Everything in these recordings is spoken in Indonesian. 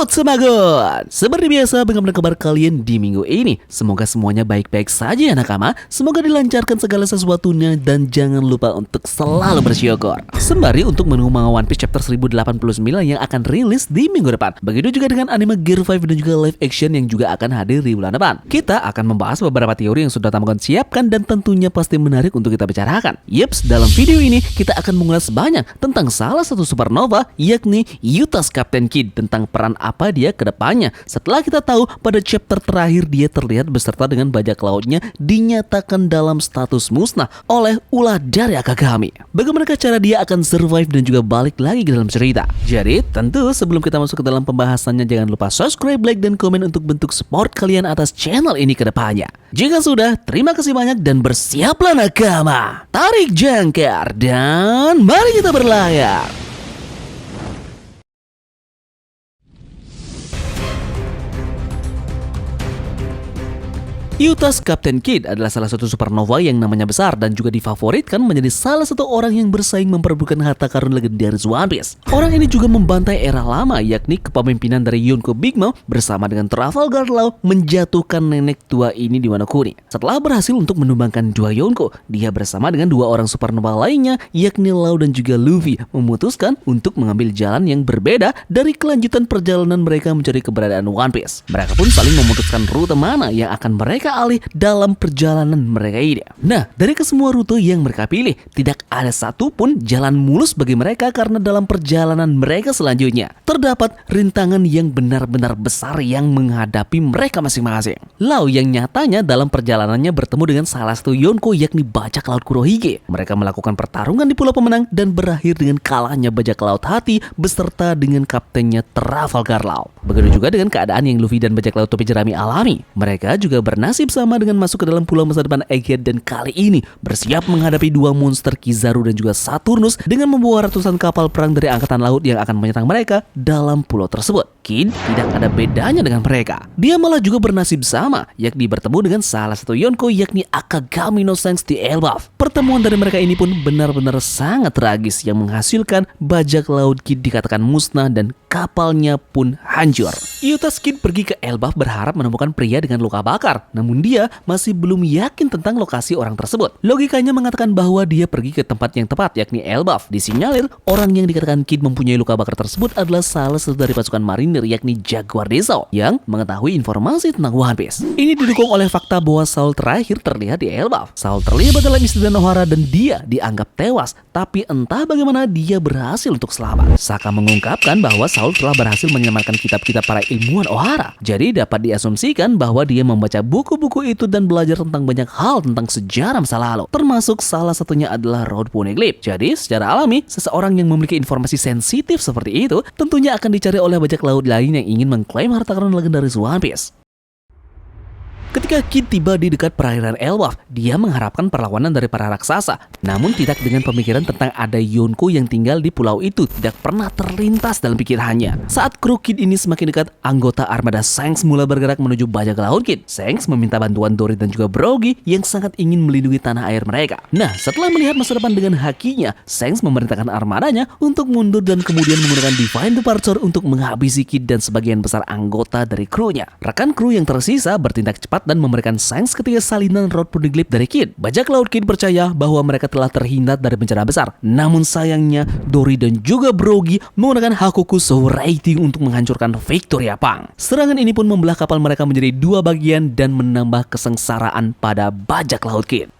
Semagon! Seperti biasa, bagaimana kabar kalian di minggu ini? Semoga semuanya baik-baik saja ya nakama. Semoga dilancarkan segala sesuatunya dan jangan lupa untuk selalu bersyukur. Sembari untuk menunggu manga One Piece chapter 1089 yang akan rilis di minggu depan. Begitu juga dengan anime Gear 5 dan juga live action yang juga akan hadir di bulan depan. Kita akan membahas beberapa teori yang sudah Tamagon siapkan dan tentunya pasti menarik untuk kita bicarakan. Yeps, dalam video ini kita akan mengulas banyak tentang salah satu supernova, yakni Yutas Captain Kid, tentang peran apa dia ke depannya. Setelah kita tahu pada chapter terakhir dia terlihat beserta dengan bajak lautnya dinyatakan dalam status musnah oleh ulah dari Akagami. Bagaimana cara dia akan survive dan juga balik lagi ke dalam cerita. Jadi tentu sebelum kita masuk ke dalam pembahasannya, jangan lupa subscribe, like, dan komen untuk bentuk support kalian atas channel ini ke depannya. Jika sudah, terima kasih banyak dan bersiaplah nakama. Tarik jangkar dan mari kita berlayar. Yutas Captain Kid adalah salah satu supernova yang namanya besar dan juga difavoritkan menjadi salah satu orang yang bersaing memperebutkan harta karun legendaris One Piece. Orang ini juga membantai era lama, yakni kepemimpinan dari Yonko Big Mom bersama dengan Trafalgar Law menjatuhkan nenek tua ini di Wano Kuni. Setelah berhasil untuk menumbangkan dua Yonko, dia bersama dengan dua orang supernova lainnya, yakni Law dan juga Luffy, memutuskan untuk mengambil jalan yang berbeda dari kelanjutan perjalanan mereka mencari keberadaan One Piece. Mereka pun saling memutuskan rute mana yang akan mereka alih dalam perjalanan mereka ini. Nah, dari kesemua rute yang mereka pilih, tidak ada satupun jalan mulus bagi mereka karena dalam perjalanan mereka selanjutnya terdapat rintangan yang benar-benar besar yang menghadapi mereka masing-masing. Lau yang nyatanya dalam perjalanannya bertemu dengan salah satu Yonko, yakni bajak laut Kurohige. Mereka melakukan pertarungan di Pulau Pemenang dan berakhir dengan kalahnya bajak laut Hati beserta dengan kaptennya Trafalgar Law. Begitu juga dengan keadaan yang Luffy dan bajak laut Topi Jerami alami. Mereka juga bernasib sama dengan masuk ke dalam pulau masa depan Egghead dan kali ini bersiap menghadapi dua monster Kizaru dan juga Saturnus dengan membawa ratusan kapal perang dari angkatan laut yang akan menyerang mereka dalam pulau tersebut. Kid tidak ada bedanya dengan mereka. Dia malah juga bernasib sama, yakni bertemu dengan salah satu Yonko, yakni Akagami no Shanks di Elbaf. Pertemuan dari mereka ini pun benar-benar sangat tragis yang menghasilkan bajak laut Kid dikatakan musnah dan kapalnya pun hancur. Yutas Kid pergi ke Elbaf berharap menemukan pria dengan luka bakar, namun dia masih belum yakin tentang lokasi orang tersebut. Logikanya mengatakan bahwa dia pergi ke tempat yang tepat, yakni Elbaf. Disinyalir orang yang dikatakan Kid mempunyai luka bakar tersebut adalah salah satu dari pasukan marinir, yakni Jaguar Dezau, yang mengetahui informasi tentang One Piece. Ini didukung oleh fakta bahwa Saul terakhir terlihat di Elbaf. Saul terlibat dalam insiden Ohara dan dia dianggap tewas, tapi entah bagaimana dia berhasil untuk selamat. Saka mengungkapkan bahwa Saul telah berhasil menyelamatkan kitab-kitab para ilmuwan Ohara. Jadi dapat diasumsikan bahwa dia membaca buku-buku itu dan belajar tentang banyak hal tentang sejarah masa lalu, termasuk salah satunya adalah Road Poneglyph. Jadi secara alami, seseorang yang memiliki informasi sensitif seperti itu tentunya akan dicari oleh bajak laut lain yang ingin mengklaim harta karun legendaris One Piece. Ketika Kid tiba di dekat perairan Elbaf, dia mengharapkan perlawanan dari para raksasa. Namun tidak dengan pemikiran tentang ada Yonko yang tinggal di pulau itu tidak pernah terlintas dalam pikirannya. Saat kru Kid ini semakin dekat, anggota armada Shanks mulai bergerak menuju bajak laut Kid. Shanks meminta bantuan Dory dan juga Brogy yang sangat ingin melindungi tanah air mereka. Nah, setelah melihat masa depan dengan hakinya, Shanks memerintahkan armadanya untuk mundur dan kemudian menggunakan Divine Departure untuk menghabisi Kid dan sebagian besar anggota dari krunya. Rekan kru yang tersisa bertindak cepat dan memberikan Shanks ketika salinan Road Poneglyph dari Kid. Bajak laut Kid percaya bahwa mereka telah terhindar dari bencana besar. Namun sayangnya, Dory dan juga Brogy menggunakan Hakuku Soul Rating untuk menghancurkan Victoria Pang. Serangan ini pun membelah kapal mereka menjadi dua bagian dan menambah kesengsaraan pada bajak laut Kid.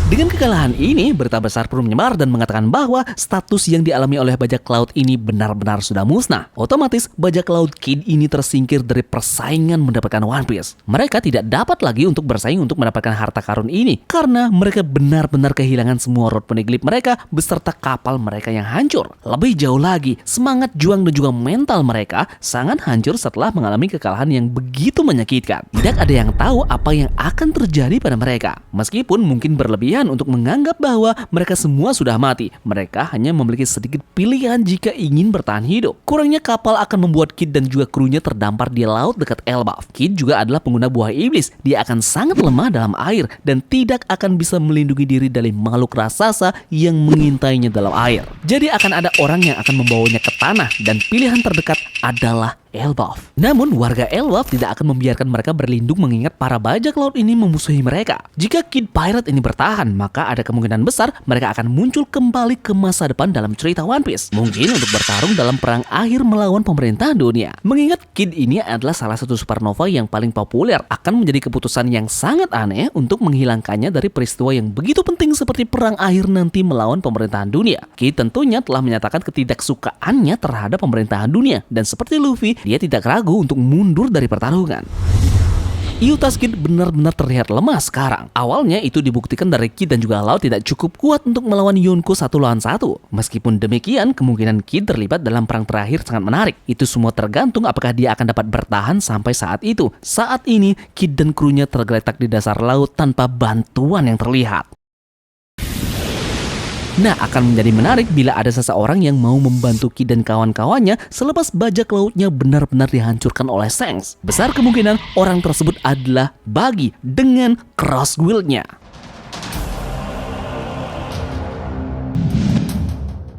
Dengan kekalahan ini, berita besar pun menyebar dan mengatakan bahwa status yang dialami oleh bajak laut ini benar-benar sudah musnah. Otomatis, bajak laut Kid ini tersingkir dari persaingan mendapatkan One Piece. Mereka tidak dapat lagi untuk bersaing untuk mendapatkan harta karun ini karena mereka benar-benar kehilangan semua Road Poneglyph mereka beserta kapal mereka yang hancur. Lebih jauh lagi, semangat juang dan juga mental mereka sangat hancur setelah mengalami kekalahan yang begitu menyakitkan. Tidak ada yang tahu apa yang akan terjadi pada mereka. Meskipun mungkin berlebihan berlebihan untuk menganggap bahwa mereka semua sudah mati. Mereka hanya memiliki sedikit pilihan jika ingin bertahan hidup. Kurangnya kapal akan membuat Kid dan juga krunya terdampar di laut dekat Elbaf. Kid juga adalah pengguna buah iblis. Dia akan sangat lemah dalam air dan tidak akan bisa melindungi diri dari makhluk raksasa yang mengintainya dalam air. Jadi akan ada orang yang akan membawanya ke tanah dan pilihan terdekat adalah Elbaf. Namun warga Elbaf tidak akan membiarkan mereka berlindung mengingat para bajak laut ini memusuhi mereka. Jika Kid Pirate ini bertahan, maka ada kemungkinan besar mereka akan muncul kembali ke masa depan dalam cerita One Piece. Mungkin untuk bertarung dalam perang akhir melawan pemerintah dunia. Mengingat Kid ini adalah salah satu supernova yang paling populer, akan menjadi keputusan yang sangat aneh untuk menghilangkannya dari peristiwa yang begitu penting seperti perang akhir nanti melawan pemerintahan dunia. Kid tentunya telah menyatakan ketidaksukaannya terhadap pemerintahan dunia, dan seperti Luffy, dia tidak ragu untuk mundur dari pertarungan. Eutaz Kid benar-benar terlihat lemah sekarang. Awalnya itu dibuktikan dari Kid dan juga Law tidak cukup kuat untuk melawan Yonko 1 lawan 1. Meskipun demikian, kemungkinan Kid terlibat dalam perang terakhir sangat menarik. Itu semua tergantung apakah dia akan dapat bertahan sampai saat itu. Saat ini, Kid dan krunya tergeletak di dasar laut tanpa bantuan yang terlihat. Nah, akan menjadi menarik bila ada seseorang yang mau membantu Kid dan kawan-kawannya selepas bajak lautnya benar-benar dihancurkan oleh Shanks. Besar kemungkinan orang tersebut adalah Buggy dengan Cross Guild-nya.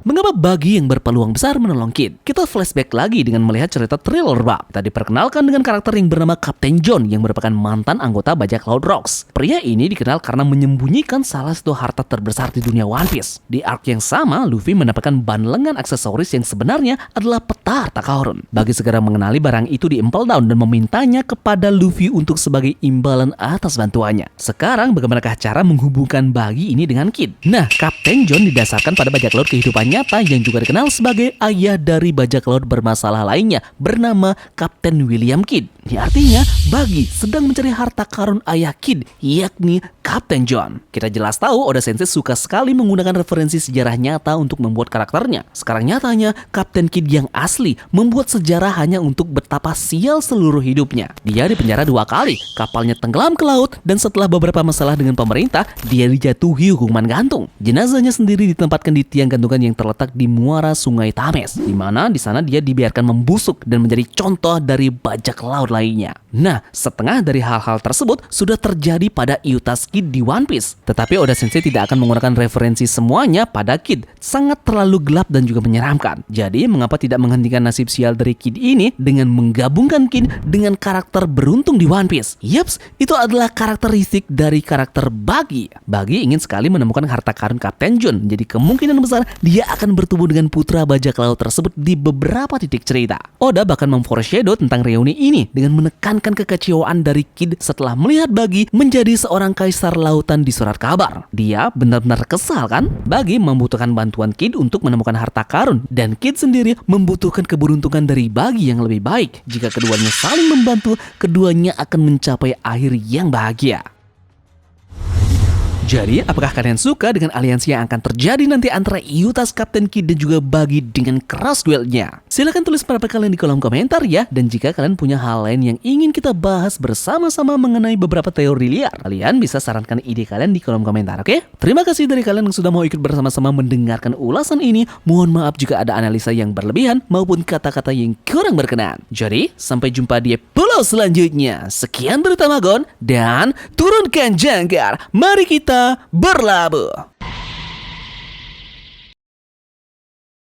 Mengapa Buggy yang berpeluang besar menolong Kid? Kita flashback lagi dengan melihat cerita Thriller Bark. Kita diperkenalkan dengan karakter yang bernama Kapten John yang merupakan mantan anggota bajak laut Rocks. Pria ini dikenal karena menyembunyikan salah satu harta terbesar di dunia One Piece. Di arc yang sama, Luffy mendapatkan ban lengan aksesoris yang sebenarnya adalah peta harta karun. Buggy segera mengenali barang itu di Impel Down dan memintanya kepada Luffy untuk sebagai imbalan atas bantuannya. Sekarang bagaimanakah cara menghubungkan Buggy ini dengan Kid? Nah, Kapten John didasarkan pada bajak laut kehidupannya yang juga dikenal sebagai ayah dari bajak laut bermasalah lainnya bernama Kapten William Kidd. Ini artinya Buggy sedang mencari harta karun ayah Kid, yakni Kapten John. Kita jelas tahu Oda Sensei suka sekali menggunakan referensi sejarah nyata untuk membuat karakternya. Sekarang nyatanya Kapten Kid yang asli membuat sejarah hanya untuk betapa sial seluruh hidupnya. Dia dipenjara 2 kali, kapalnya tenggelam ke laut, dan setelah beberapa masalah dengan pemerintah, dia dijatuhi hukuman gantung. Jenazahnya sendiri ditempatkan di tiang gantungan yang terletak di muara Sungai Thames, di mana di sana dia dibiarkan membusuk dan menjadi contoh dari bajak laut lainnya. Nah, setengah dari hal-hal tersebut sudah terjadi pada Eutaz Kid di One Piece. Tetapi Oda Sensei tidak akan menggunakan referensi semuanya pada Kid. Sangat terlalu gelap dan juga menyeramkan. Jadi, mengapa tidak menghentikan nasib sial dari Kid ini dengan menggabungkan Kid dengan karakter beruntung di One Piece? Yaps, itu adalah karakteristik dari karakter Buggy. Buggy ingin sekali menemukan harta karun Kapten John. Jadi kemungkinan besar dia akan bertemu dengan putra bajak laut tersebut di beberapa titik cerita. Oda bahkan memforeshadow tentang reuni ini dengan menekankan kekecewaan dari Kid setelah melihat Buggy menjadi seorang kaisar lautan di surat kabar. Dia benar-benar kesal kan? Buggy membutuhkan bantuan Kid untuk menemukan harta karun, dan Kid sendiri membutuhkan keberuntungan dari Buggy yang lebih baik. Jika keduanya saling membantu, keduanya akan mencapai akhir yang bahagia. Jadi, apakah kalian suka dengan aliansi yang akan terjadi nanti antara Eutaz, Kapten Kid, dan juga Buggy dengan Cross Guild-nya? Silahkan tulis pendapat kalian di kolom komentar ya. Dan jika kalian punya hal lain yang ingin kita bahas bersama-sama mengenai beberapa teori liar, kalian bisa sarankan ide kalian di kolom komentar, oke? Terima kasih dari kalian yang sudah mau ikut bersama-sama mendengarkan ulasan ini. Mohon maaf jika ada analisa yang berlebihan maupun kata-kata yang kurang berkenan. Jadi, sampai jumpa di pulau selanjutnya. Sekian dari Tamagon, dan turunkan jangkar. Mari kita berlabuh.